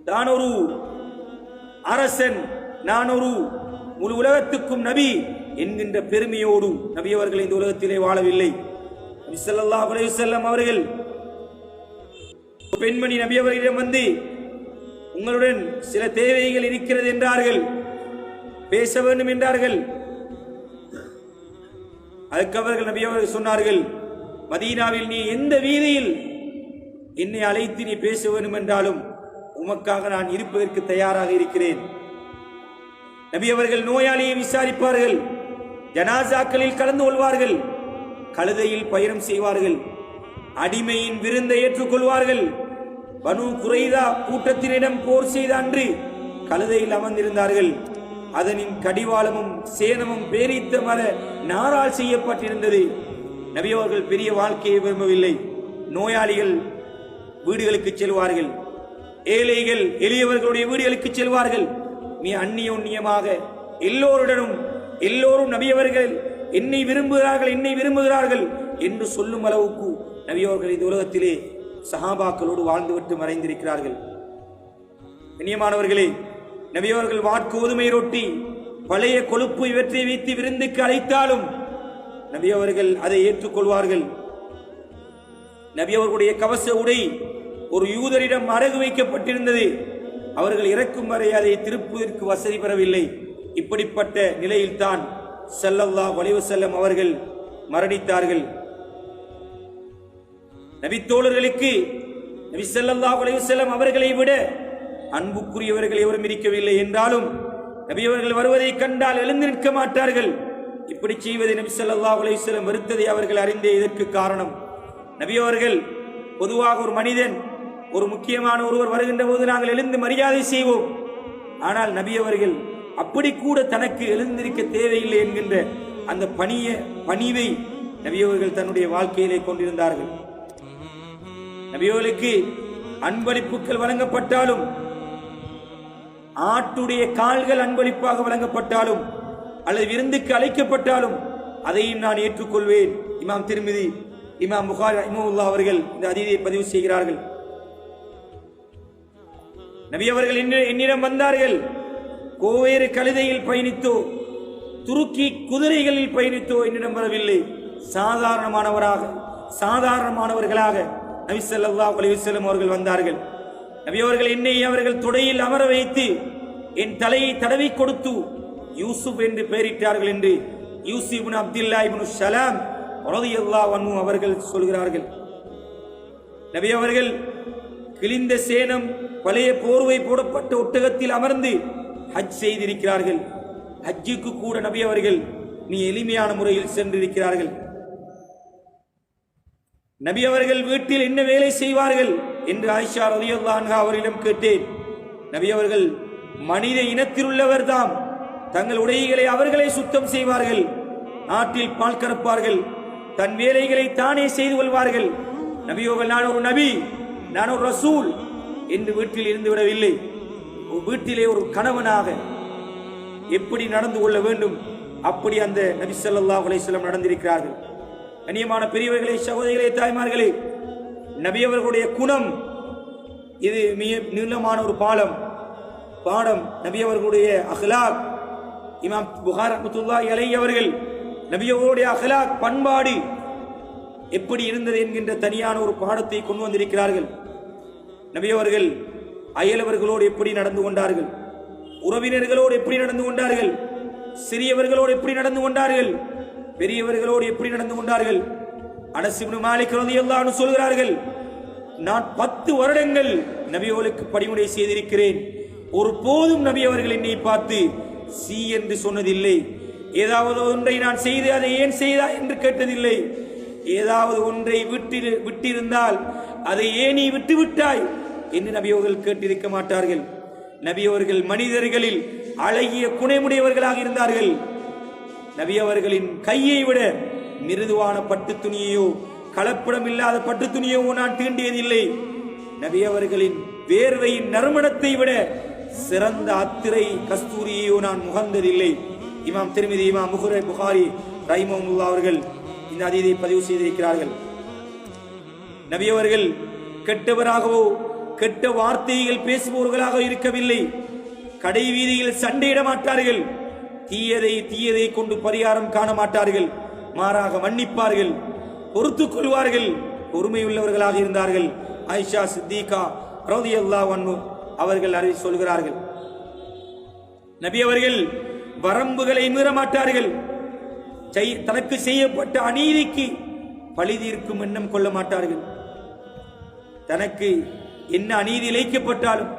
தான் ஒரு அரசன், நான் ஒரு முழு உலகத்துக்கும் நபி என்கின்ற பெருமையோடு நபி அவர்கள் இந்த உலகத்திலே வாழவில்லை. நபி ஸல்லல்லாஹு அலைஹி வஸல்லம் அவர்கள் பெண்மணி நபி அவர்களிடம் வந்து உங்களுடன் சில தேவைகள் இருக்கிறது என்றார்கள், பேச வேண்டும் என்றார்கள். அதுக்கு அவர்கள் நபி அவர்கள் சொன்னார்கள், மதீனாவில் நீ எந்த வீதியில் என்னை அழைத்து நீ பேச வேண்டும் என்றாலும் உமக்காக நான் இருப்பதற்கு தயாராக இருக்கிறேன். நபி அவர்கள் நோயாளியை விசாரிப்பார்கள், ஜனாசாக்களில் கலந்து கொள்வார்கள், கழுதையில் பயணம் செய்வார்கள், அடிமையின் விருந்தை ஏற்றுக்கொள்வார்கள். பனு குறைதா கூட்டத்தினிடம் போர் செய்த அன்று கழுதையில் அமர்ந்திருந்தார்கள். அதனின் கடிவாளமும் சேனமும் பேரித்த மர நாரால் செய்யப்பட்டிருந்தது. நபி அவர்கள் பெரிய வாழ்க்கையை விரும்பவில்லை. நோயாளிகள் வீடுகளுக்கு செல்வார்கள், ஏழைகள் எளியவர்களுடைய வீடுகளுக்கு செல்வார்கள். நீ அந்நியோன்யமாக எல்லோரும் நபியவர்கள் என்னை விரும்புகிறார்கள் என்று சொல்லும் அளவுக்கு நபியவர்கள் இந்த உலகத்திலே சஹாபாக்களோடு வாழ்ந்துவிட்டு மறைந்திருக்கிறார்கள். கண்ணியமானவர்களே, நபியவர்கள் வாட்கோதுமை ரொட்டி பழைய கொழுப்பு இவற்றை வைத்து விருந்துக்கு அழைத்தாலும் நபியவர்கள் அதை ஏற்றுக்கொள்வார்கள். நபியவர்களுடைய கவச உடை ஒரு யூதரிடம் அடகு வைக்கப்பட்டிருந்தது. அவர்கள் இறக்கும் வரை அதை திருப்புவதற்கு வசதி பெறவில்லை. இப்படிப்பட்ட நிலையில்தான் ஸல்லல்லாஹு அலைஹி வஸல்லம் அவர்கள் மரணித்தார்கள். நபித்தோழர்களுக்கு நபி ஸல்லல்லாஹு அலைஹி வஸல்லம் அவர்களை விட அன்புக்குரியவர்கள் எவரும் இருக்கவில்லை. என்றாலும் நபி அவர்கள் வருவதை கண்டால் எழுந்து நிற்க மாட்டார்கள். இப்படி செய்வதை நபி ஸல்லல்லாஹு அலைஹி வஸல்லம் வெறுத்ததை அவர்கள் அறிந்தே. இதற்கு காரணம், நபி அவர்கள் பொதுவாக ஒரு மனிதன் ஒரு முக்கியமான ஒருவர் வருகின்ற போது நாங்கள் எழுந்து மரியாதை செய்வோம். ஆனால் நபி அவர்கள் அப்படி கூட தனக்கு எழுந்திருக்க தேவையில்லை என்கின்ற அந்த பணிவை நபி அவர்கள் தன்னுடைய வாழ்க்கையிலே கொண்டிருந்தார்கள். நபி அவர்களுக்கு அன்பளிப்புகள் வழங்கப்பட்டாலும், ஆட்டுடைய கால்கள் அன்பளிப்பாக வழங்கப்பட்டாலும் அல்லது விருந்துக்கு அழைக்கப்பட்டாலும் அதையும் நான் ஏற்றுக்கொள்வேன். இமாம் திர்மிதி, இமாம் புகாரி ரஹிமஹுல்லாஹ் அவர்கள் இந்த ஹதீஸை பதிவு செய்கிறார்கள். நபி அவர்கள் என்னிடம் வந்தார்கள், கோவேறு கழுதையில் பயணித்தோ துருக்கி குதிரைகளில் பயணித்தோ என்னிடம் வரவில்லை. சாதாரணமானவர்களாக நபி ஸல்லல்லாஹு அலைஹி வஸல்லம் அவர்கள் வந்தார்கள். நபி அவர்கள் என்னை அவர்கள் தொடையில் அமர வைத்து என் தலையை தடவி கொடுத்து யூசுப் என்று பெயரிட்டார்கள் என்று யூசுப் இப்னு அப்துல்லாஹ் இப்னு ஸலாம் ரலியல்லாஹு அன்ஹு அவர்கள் சொல்கிறார்கள். நபி அவர்கள் கிழிந்த சேனம் பழைய போர்வை போடப்பட்ட ஒட்டகத்தில் அமர்ந்து ஹஜ் செய்திருக்கிறார்கள். ஹஜ்ஜுக்கு கூட நபி அவர்கள் நீ எளிமையான முறையில் சென்றிருக்கிறார்கள். நபி அவர்கள் வீட்டில் என்ன வேலை செய்வார்கள் என்று ஆயிஷா ரலியல்லாஹு அன்ஹா அவரிடம் கேட்டேன். நபி அவர்கள் மனித இனத்தில் உள்ளவர் தாம், தங்கள் உடைகளை அவர்களே சுத்தம் செய்வார்கள், நாட்டில் பால் கறப்பார்கள், தன் வேலைகளை தானே செய்து கொள்வார்கள். நபி அவர்கள் நான் ஒரு நபி, நான் ஒரு ரசூல் என்று வீட்டில் இருந்து விடவில்லை. வீட்டிலே ஒரு கணவனாக எப்படி நடந்து கொள்ள வேண்டும் அப்படி அந்த நபி ஸல்லல்லாஹு அலைஹி வஸல்லம் நடந்திருக்கிறார்கள். கண்ணியமான பெரியவர்களே, சகோதரிகளே, தாய்மார்களே, நபி அவர்களுடைய குணம் இது மிக நீளமான ஒரு பாடம். நபி அவர்களுடைய அஹ்லாக், இமாம் புகாரி ரஹ்மத்துல்லாஹி அலைஹி அவர்கள் நபி அவர்களுடைய அஹ்லாக் பண்பாடு எப்படி இருந்தது என்கின்ற தனியான ஒரு பாடத்தை கொண்டு வந்திருக்கிறார்கள். நபி அவர்கள் அயலவர்களோடு எப்படி நடந்து கொண்டார்கள், உறவினர்களோடு எப்படி நடந்து கொண்டார்கள், சிறியவர்களோடு எப்படி நடந்து கொண்டார்கள், பெரியவர்களோடு எப்படி நடந்து கொண்டார்கள். அனஸ் இப்னு மாலிக் ரலியல்லாஹு அன்ஹு சொல்கிறார்கள், நான் 10 வருடங்கள் நபி அவர்களுக்கு பணிவுரை செய்திருக்கிறேன். ஒரு போதும் நபி அவர்கள் என்னை பார்த்து சி என்று சொன்னதில்லை. ஏதாவது ஒன்றை நான் செய்து அதை ஏன் செய்தா என்று கேட்டதில்லை. ஏதாவது ஒன்றை விட்டிருந்தால் அதை ஏன் நீ விட்டு விட்டாய் என்று நபி அவர்கள் கேட்டிருக்க மாட்டார்கள். நபி அவர்கள் மனிதர்களில் அழகிய குணமுடையவர்களாக இருந்தார்கள். நபி அவர்களின் கையை விட மிருதுவான பட்டு துணியையோ கலப்படம் இல்லாத பட்டு துணியோ நான் தீண்டியதில்லை. நபி அவர்களின் வேர்வையின் நறுமணத்தை விட சிறந்த அத்திரை கஸ்தூரியையோ நான் முகந்ததில்லை. இமாம் திர்மிதி, இமாம் புகாரி ரஹிமஹுல்லாஹ் அவர்கள் இந்த ஹதீஸை பதிவு செய்திருக்கிறார்கள். நபி அவர்கள் கெட்டவராகவோ கெட்ட வார்த்தைகள் பேசுபவர்களாக இருக்கவில்லை. கடை வீதியில் சண்டையிட மாட்டார்கள். தீயதை கொண்டு பரிகாரம் காண மாட்டார்கள். மாறாக மன்னிப்பார்கள், பொறுத்துக் கொள்வார்கள், பொறுமை உள்ளவர்களாக இருந்தார்கள். ஆயிஷா சித்திகா ரலியல்லாஹு அன்ஹா அவர்கள் சொல்கிறார்கள், நபி அவர்கள் வரம்புகளை மீற மாட்டார்கள். தனக்கு செய்யப்பட்ட அநீதிக்கு பழி தீர்க்கும் எண்ணம் கொள்ள மாட்டார்கள். தனக்கு என்ன அநீதி இழைக்கப்பட்டாலும்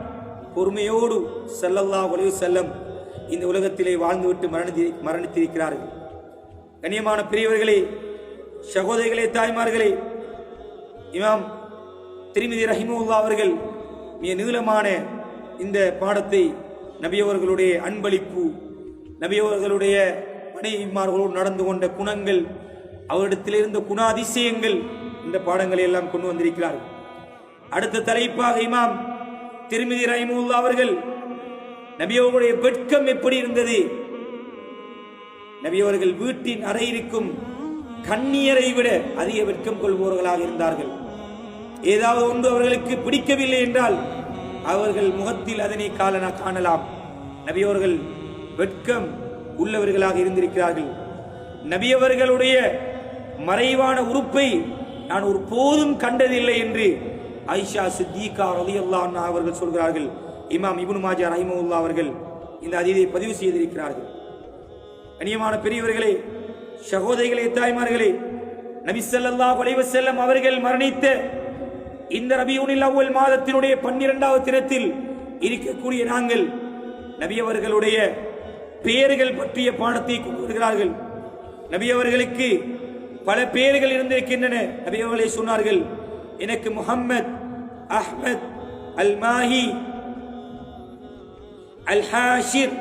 பொறுமையோடு ஸல்லல்லாஹு அலைஹி வஸல்லம் இந்த உலகத்திலே வாழ்ந்துவிட்டு மரணித்திருக்கிறார்கள். கண்ணியமான பெரியவர்களே, சகோதரிகளே, தாய்மார்களே, இமாம் திர்மிதி ரஹிமஹுல்லாஹ் அவர்கள் மிக நீளமான இந்த பாடத்தை நபியவர்களுடைய அன்பளிப்பு, நபியவர்களுடைய மனைவிமார்களோடு நடந்து கொண்ட குணங்கள், அவரிடத்தில் இருந்த குணாதிசயங்கள், இந்த பாடங்களை எல்லாம் கொண்டு வந்திருக்கிறார்கள். அடுத்த தலைப்பாக இமாம் திர்மிதி ரஹிமஹுல்லாஹ் அவர்கள் நபியவர்களுடைய வெட்கம் எப்படி இருந்தது, நபியவர்கள் வீட்டின் அறை இருக்கும் கண்ணியரை விட அதிக வெட்கம் கொள்பவர்களாக இருந்தார்கள். ஏதாவது ஒன்று அவர்களுக்கு பிடிக்கவில்லை என்றால் அவர்கள் முகத்தில் அதனை காணலாம். நபியவர்கள் வெட்கம் உள்ளவர்களாக இருந்திருக்கிறார்கள். நபியவர்களுடைய மறைவான உறுப்பை நான் ஒரு போதும் கண்டதில்லை என்று ஆயிஷா சித்திகா ரலியல்லாஹு அன்ஹா அவர்கள் சொல்கிறார்கள். இமாம் இப்னு மாஜா ரஹிமஹுல்லாஹ் அவர்கள் இந்த ஹதீஸை பதிவு செய்திருக்கிறார்கள். கண்ணியமான பெரியவர்களே, சகோதரிகளே, தாய்மார்களே, நபி ஸல்லல்லாஹு அலைஹி வஸல்லம் அவர்கள் மரணித்த இந்த ரபியுல் அவ்வல் மாதத்தினுடைய 12வது தினத்தில் இருக்கக்கூடிய நாங்கள் நபி அவர்களுடைய பெயர்கள் பற்றிய பாடத்தை கொண்டு வருகிறார்கள். நபி அவர்களுக்கு பல பெயர்கள் இருந்திருக்கின்றன. நபி அவர்களே சொன்னார்கள், எனக்கு முஹம்மத், அஹ்மத், அல் மாஹி, அல் ஹாஷிர்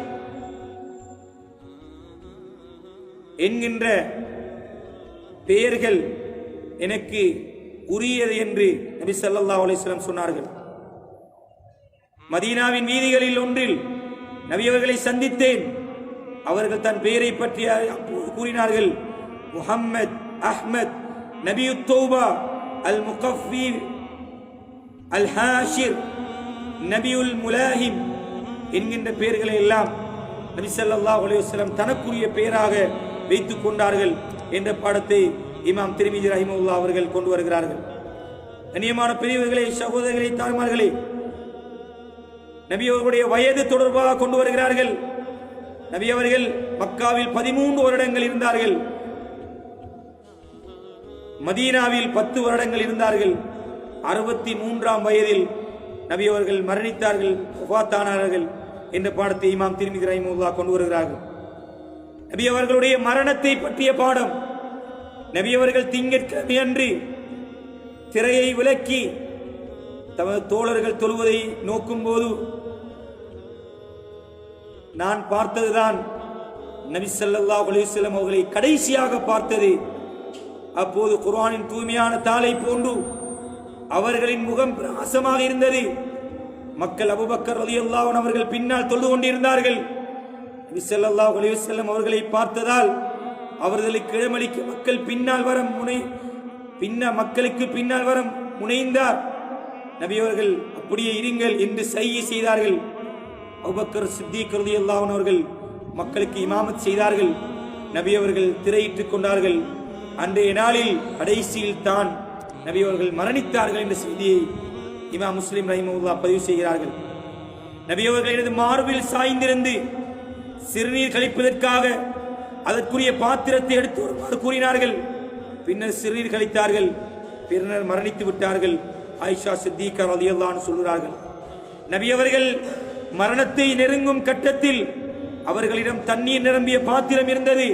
என்கின்ற பெயர்கள் எனக்கு உரியது என்று நபி ஸல்லல்லாஹு அலைஹி வஸல்லம் சொன்னார்கள். மதீனாவின் வீதிகளில் ஒன்றில் நபி அவர்களை சந்தித்தேன். அவர்கள் தன் பெயரை பற்றி கூறினார்கள், முஹம்மத், அஹ்மத், நபியுத் தௌபா, அல் முகஃபி, அல் ஹாஷிர், நபியுல் முலாஹிம் என்கின்ற பெயர்களை எல்லாம் நபி ஸல்லல்லாஹு அலைஹி வஸல்லம் தனக்குரிய பெயராக வைத்துக் கொண்டார்கள் என்ற பாடத்தை இமாம் திர்மிதி ரஹிமஹுல்லாஹ் அவர்கள் கொண்டு வருகிறார்கள். கண்ணியமான பெரியவர்களே, சகோதரர்களே, தாய்மார்களே, நபி அவர்களுடைய வயது தொடர்பாக கொண்டு வருகிறார்கள். நபி அவர்கள் மக்காவில் 13 வருடங்கள் இருந்தார்கள். மதீனாவில் 10 வருடங்கள் இருந்தார்கள். 63ஆம் வயதில் நபி அவர்கள் மரணித்தார்கள், வஃபாத்தானார்கள் என்ற பாடத்தை இமாம் திர்மிதி ரஹிமஹுல்லாஹ் கொண்டு வருகிறார்கள். நபி அவர்களுடைய மரணத்தை பற்றிய பாடம். நபி அவர்கள் திங்கட்கிழமை அன்று திரையை விலக்கி தமது தோழர்கள் தொழுவதை நோக்கும் போது நான் பார்த்ததுதான் நபி ஸல்லல்லாஹு அலைஹி வஸல்லம் அவர்களை கடைசியாக பார்த்தது. அப்போது குர்ஆனின் தூய்மையான தாளை போன்று அவர்களின் முகம் பிரகாசமாக இருந்தது. மக்கள் அபூபக்கர் ரலியல்லாஹு அன்ஹு அவர்கள் பின்னால் தொழுது கொண்டிருந்தார்கள். நபி ஸல்லல்லாஹு அலைஹி வஸல்லம் அவர்களை பார்த்ததால் அவர்களுக்கு இடமளிக்க மக்களுக்கு பின்னால் வர முனைந்தார். நபி அவர்கள் அப்படியே இருங்கள் என்று சைகை செய்தார்கள். அபூபக்கர் சித்திக் ரலியல்லாஹு அன்ஹு அவர்கள் மக்களுக்கு இமாமத் செய்தார்கள். நபி அவர்கள் திரையிட்டுக் கொண்டார்கள். அன்றைய நாளில் கடைசியில் தான் நபி அவர்கள் மரணித்தார்கள் என்ற செய்தியை இமாம் முஸ்லிம் ரஹிமஹுல்லாஹ் பதிவு செய்கிறார்கள். நபி அவர்கள் எனது மார்பில் சாய்ந்திருந்து சிறுநீர் கழிப்பதற்காக அதற்குரிய பாத்திரத்தை எடுத்து வருமாறு கூறினார்கள். பின்னர் சிறுநீர் கழித்தார்கள். பின்னர் மரணித்து விட்டார்கள். ஆயிஷா சித்திகா ரலியல்லாஹு அன்ஹா சொல்கிறார்கள், நபி அவர்கள் மரணத்தை நெருங்கும் கட்டத்தில் அவர்களிடம் தண்ணீர் நிரம்பிய பாத்திரம் இருந்தது.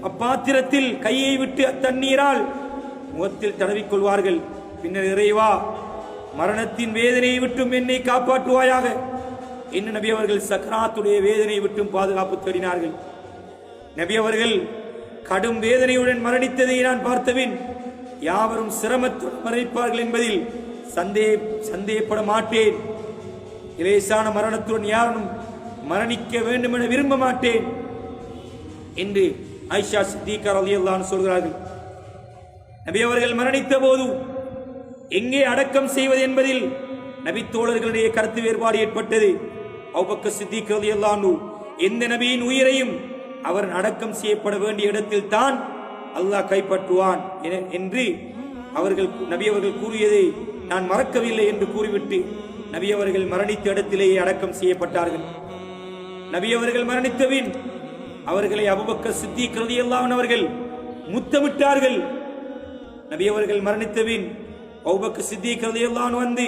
அப்பாத்திரத்தில் கையை விட்டு அத்தண்ணீரால் முகத்தில் தடவிக்கொள்வார்கள். பின்னர், இறைவா, மரணத்தின் வேதனையை விட்டும் என்னை காப்பாற்றுவாயாக என்று நபி அவர்கள் சக்ராத்துடைய வேதனையை விட்டும் பாதுகாப்பு தேடினார்கள். நபி அவர்கள் கடும் வேதனையுடன் மரணித்ததை நான் பார்த்தபின் யாவரும் சிரமத்துடன் மரணிப்பார்கள் என்பதில் சந்தேகப்பட மாட்டேன். இலேசான மரணத்துடன் யாரும் மரணிக்க வேண்டும் என விரும்ப மாட்டேன் என்று ஆயிஷா சித்திகா ரலியல்லாஹு அன்ஹா சொல்கிறார்கள். நபி அவர்கள் மரணித்த போது எங்கே அடக்கம் செய்வது என்பதில் நபி தோழர்களுடைய கருத்து வேறுபாடு ஏற்பட்டது. அபூபக்கர் சித்திக் ரலியல்லாஹு அன்ஹு எந்த நபியின் உயிரையும் அவர் அடக்கம் செய்யப்பட வேண்டிய இடத்தில் தான் அல்லாஹ் கைப்பற்றுவான் என்று நபி அவர்கள் கூறியதை நான் மறக்கவில்லை என்று கூறிவிட்டு நபி அவர்கள் மரணித்த இடத்திலேயே அடக்கம் செய்யப்பட்டார்கள். நபி அவர்கள் மரணித்தபின் அவர்களை அபூபக்கர் சித்தீக் ரலியல்லாஹு அன்ஹு அவர்கள் முத்தமிட்டார்கள். நபி அவர்கள் மரணித்தபின் அபூபக்கர் சித்தீக் ரலியல்லாஹு அன்ஹு வந்து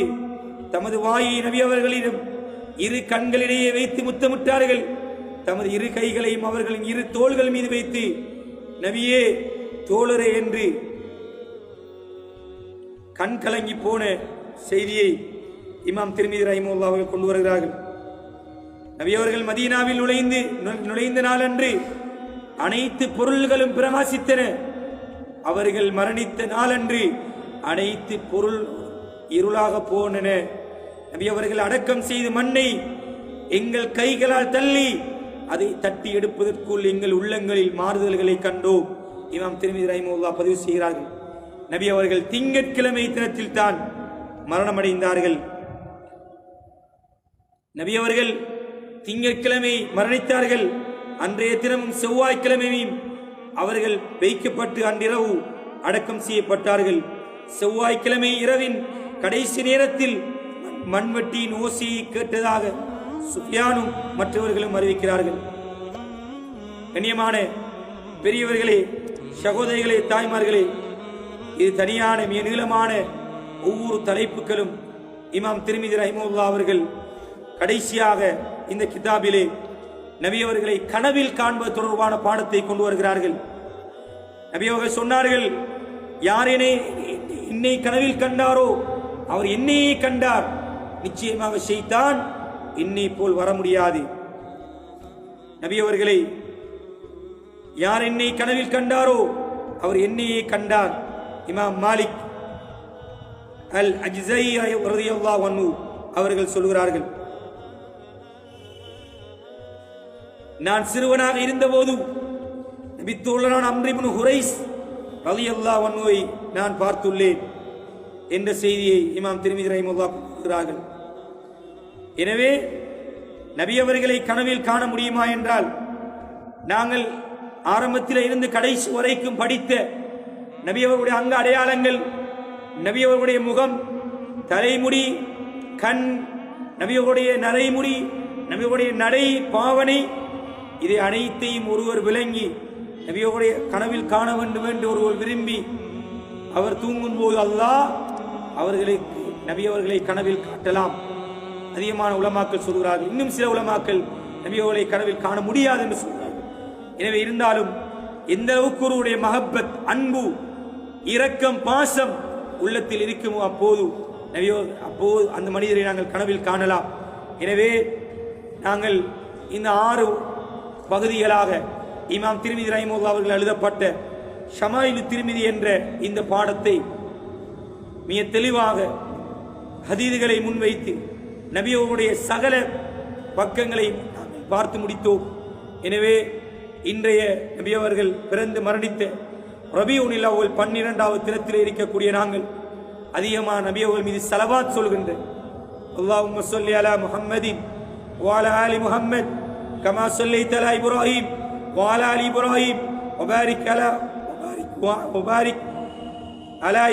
தமது வாயை நபி அவர்களிடம் இரு கண்களிடையே வைத்து முத்தமிட்டார்கள். தமது இரு கைகளையும் அவர்களின் இரு தோள்கள் மீது வைத்து நபியே தோழரே என்று கண் கலங்கி போன செய்தியை இமாம் திர்மிதி ரஹிமஹுல்லாஹ் அவர்கள் கொண்டு வருகிறார்கள். நபி அவர்கள் மதீனாவில் நுழைந்த நாளன்று அனைத்து பொருள்களும் பிரகாசித்தன. அவர்கள் மரணித்த நாளன்று அனைத்து பொருள் இருளாக போனன. நபி அவர்கள் அடக்கம் செய்து மண்ணை எங்கள் கைகளால் தள்ளி அதை தட்டி எடுப்பதற்குள் எங்கள் உள்ளங்களில் மாறுதல்களை கண்டோம். இமாம் திர்மிதி ரஹிமஹுல்லாஹ் பதிவு செய்கிறார்கள். நபி அவர்கள் திங்கட்கிழமை தினத்தில் தான் மரணமடைந்தார்கள். நபி அவர்கள் திங்கட்கிழமை மரணித்தார்கள். அன்றைய தினமும் செவ்வாய்க்கிழமையும் அவர்கள் வைக்கப்பட்டு அன்றிரவு அடக்கம் செய்யப்பட்டார்கள். செவ்வாய்க்கிழமை இரவின் கடைசி நேரத்தில் மண்வெட்டியின் ஓசையை கேட்டதாக சுஃபியானும் மற்றவர்களும் அறிவிக்கிறார்கள். கண்ணியமான பெரியவர்களே, சகோதரிகளே, தாய்மார்களே, இது தனியான மிக நீளமான ஒவ்வொரு தலைப்புகளும் இமாம் திர்மிதி ரஹிமஹுல்லாஹ் அவர்கள் கடைசியாக இந்த கிதாபிலே நபி அவர்களை கனவில் காண்பது தொடர்பான பாடத்தை கொண்டு வருகிறார்கள். நபி அவர்கள் சொன்னார்கள், யார் என்னை கனவில் கண்டாரோ அவர் என்னையே கண்டார். நிச்சயமாக ஷைத்தான் என்னை போல் வர முடியாது. நபி அவர்களை யார் என்னை கனவில் கண்டாரோ அவர் என்னையே கண்டார். இமாம் மாலிக் அல் அஜ்ஸை ரலியல்லாஹு அன்ஹு அவர்கள் சொல்கிறார்கள், நான் சிறுவனாக இருந்தபோது நபித்தோழரான அம்ர் இப்னு ஹுரைஸ் ரலியல்லாஹு அன்ஹுவை நான் பார்த்துள்ளேன் என்ற செய்தியை இமாம் திர்மிதி ரஹிமஹுல்லாஹ் கூறுகிறார்கள். எனவே நபி அவர்களை கனவில் காண முடியுமா என்றால், நாங்கள் ஆரம்பத்தில் இருந்து கடைசி வரைக்கும் படித்த நபி அவர்களுடைய அங்க அடையாளங்கள், நபி அவர்களுடைய முகம், தலைமுடி, கண், நபி அவர்களுடைய நரைமுடி, நபி அவர்களுடைய நடை, பாவனை, இதை அனைத்தையும் ஒருவர் விளங்கி நபி அவர்களுடைய கனவில் காண வேண்டும் என்று ஒருவர் விரும்பி அவர் தூங்கும் போது அல்லாஹ் அவர்களுக்கு நபி அவர்களை கனவில் காட்டலாம். அதிகமான உலமாக்கள் சொல்கிறார்கள். இன்னும் சில உலமாக்கள் நபி அவர்களை கனவில் காண முடியாது என்று சொல்கிறார்கள். எனவே இருந்தாலும் எந்த அளவுக்கு ஒருவருடைய மஹப்பத், அன்பு, இரக்கம், பாசம் உள்ளத்தில் இருக்குமோ அப்போது அந்த மனிதரை நாங்கள் கனவில் காணலாம். எனவே நாங்கள் இந்த 6 பகுதிகளாக இமாம் திர்மிதி ரஹிமஹுல்லாஹ் அவர்கள் எழுதப்பட்ட ஷமாயிலு திர்மிதி என்ற இந்த பாடத்தை மிக தெளிவாக ஹதீதுகளை முன்வைத்து நபி அவர்களுடைய சகல பக்கங்களை பார்த்து முடித்தோம். எனவே இன்றைய நபி அவர்கள் பிறந்து மரணித்த ரபியுல் அவ்வல் 12வது தினத்தில் இருக்கக்கூடிய நாங்கள் அதிகமாக நபி அவர்கள் மீது ஸலவாத் சொல்கின்ற அல்லாஹும்ம ஸல்லி அலா முஹம்மதின் வ அலா ஆலி முஹம்மத் கமா ஸல்லைத அலா இப்ராஹீம் வ அலா ஆலி இப்ராஹீம் வ பாரிக் அலா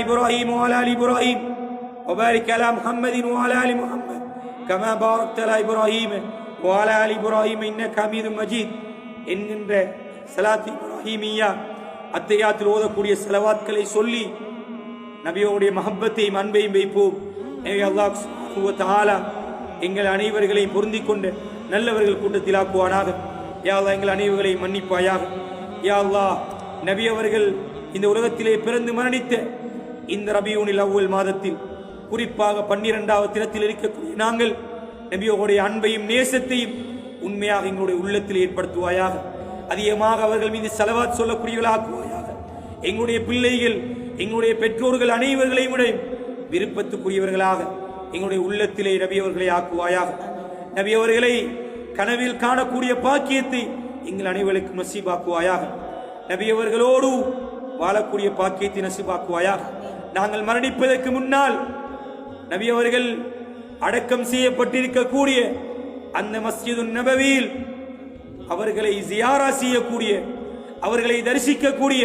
இப்ராஹீம் வ அலா ஆலி இப்ராஹீம் வ பாரிக் அலா முஹம்மதின் வ அலா ஆலி முஹம்மத் கமா பாரக்த அலா இப்ராஹீம் வ அலா ஆலி இப்ராஹீம் இன்னக ஹமீதும் மஜீத் என்கின்ற ஸலாத் இப்ராஹீமியா அத்தையாத்தில் ஓதக்கூடிய ஸலவாத்களை சொல்லி நபியோடைய மஹப்பத்தையும் அன்பையும் வைப்போம். எனவே அல்லாஹ் சுப்ஹானஹு வ தஆலா எங்கள் அனைவர்களையும் பொருந்திக் கொண்டு நல்லவர்கள் கூட்டத்தில் ஆக்குவானாக. யா அல்லாஹ் எங்கள் அனைவர்களையும் மன்னிப்பாயாக. யா அல்லாஹ் நபி அவர்கள் இந்த உலகத்திலே பிறந்து மரணித்த இந்த ரபியுல் அவ்வல் மாதத்தில் குறிப்பாக 12வது தினத்தில் இருக்கக்கூடிய நாங்கள் நபியோடைய அன்பையும் நேசத்தையும் உண்மையாக எங்களுடைய உள்ளத்தில் ஏற்படுத்துவாயாக. அதிகமாக அவர்கள் மீது ஸலவாத் சொல்லக்கூடியவர்களாக்குவாயாக. எங்களுடைய பிள்ளைகள், எங்களுடைய பெற்றோர்கள் அனைவர்களையும் விருப்பத்துக்குரியவர்களாக எங்களுடைய உள்ளத்திலே நபி அவர்களை ஆக்குவாயாக. நபி அவர்களை கனவில் காணக்கூடிய பாக்கியத்தை எங்கள் அனைவருக்கும் நசீபாக்குவாயாக. நபி அவர்களோடு வாழக்கூடிய பாக்கியத்தை நசீபாக்குவாயாக. நாங்கள் மரணிப்பதற்கு முன்னால் நபி அவர்கள் அடக்கம் செய்யப்பட்டிருக்கக்கூடிய அந்த மஸ்ஜிது நபவியில் அவர்களை ஜியாரா செய்யக்கூடிய, அவர்களை தரிசிக்கக்கூடிய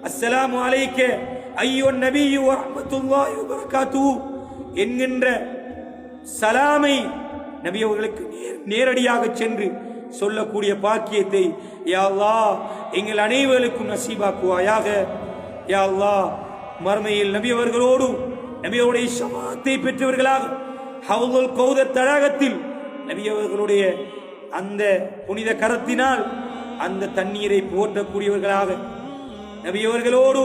அஸ்ஸலாமு அலைக்க ஐயுன் நபியு வ ரஹ்மத்துல்லாஹி வ பரகாத்துஹு என்கின்ற சலாமை நபி அவர்களுக்கு நேரடியாக சென்று சொல்லக்கூடிய பாக்கியத்தை யா அல்லாஹ் எங்கள் அனைவருக்கும் நசீபாக்குவாயாக. யா அல்லாஹ் மறுமையில் நபி அவர்களோடு நபியோடைய ஷஃபாத்தை பெற்றவர்களாக ஹவுதுல் கௌதர் தடாகத்தில் நபி அவர்களுடைய அந்த புனித கரத்தினால் அந்த தண்ணீரை போற்றக்கூடியவர்களாக நபி அவர்களோடு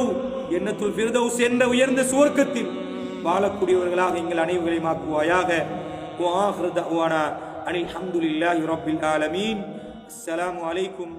ஜன்னத்துல் ஃபிர்தௌஸ் என்ற உயர்ந்த சுவர்க்கத்தில் வாழக்கூடியவர்களாக எங்கள் அனைவரையும் ஆக்குவாயாக. வ ஆகிரு தஅவானா அனில் ஹம்துலில்லாஹி ரப்பில் ஆலமீன். அஸ்ஸலாமு அலைக்கும்